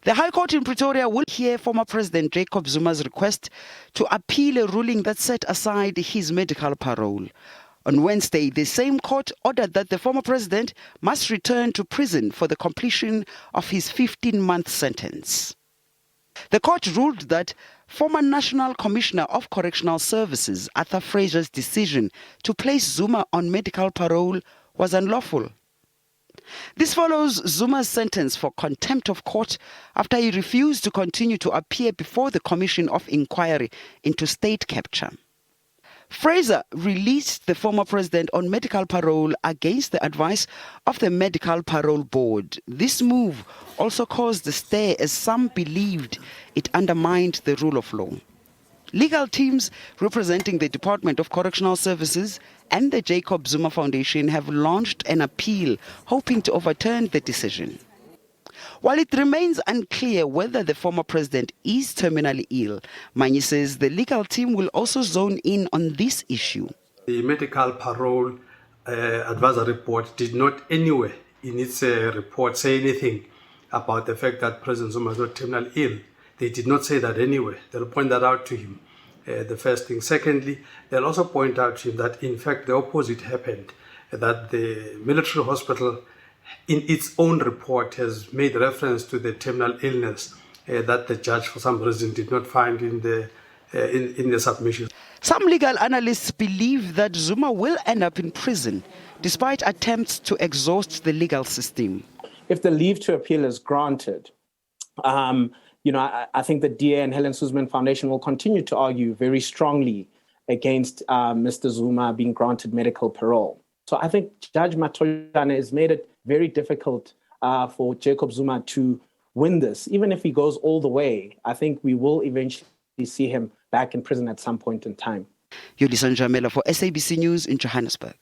The High Court in Pretoria will hear former President Jacob Zuma's request to appeal a ruling that set aside his medical parole. On Wednesday, the same court ordered that the former president must return to prison for the completion of his 15-month sentence. The court ruled that former National Commissioner of Correctional Services, Fraser's decision to place Zuma on medical parole was unlawful. This follows Zuma's sentence for contempt of court after he refused to continue to appear before the Commission of Inquiry into State Capture. Fraser released the former president on medical parole against the advice of the Medical Parole Board. This move also caused a stir as some believed it undermined the rule of law. Legal teams representing the Department of Correctional Services and the Jacob Zuma Foundation have launched an appeal hoping to overturn the decision. While it remains unclear whether the former president is terminally ill, Manyi says the legal team will also zone in on this issue. The medical parole advisory report did not anywhere in its report say anything about the fact that President Zuma is not terminally ill. They did not say that anyway. They'll point that out to him, the first thing. Secondly, they'll also point out to him that, in fact, the opposite happened, that the military hospital, in its own report, has made reference to the terminal illness that the judge, for some reason, did not find in the submission. Some legal analysts believe that Zuma will end up in prison, despite attempts to exhaust the legal system. If the leave to appeal is granted, I think the DA and Helen Suzman Foundation will continue to argue very strongly against Mr. Zuma being granted medical parole. So I think Judge Matoyana has made it very difficult for Jacob Zuma to win this. Even if he goes all the way, I think we will eventually see him back in prison at some point in time. Yolisa Njamela for SABC News in Johannesburg.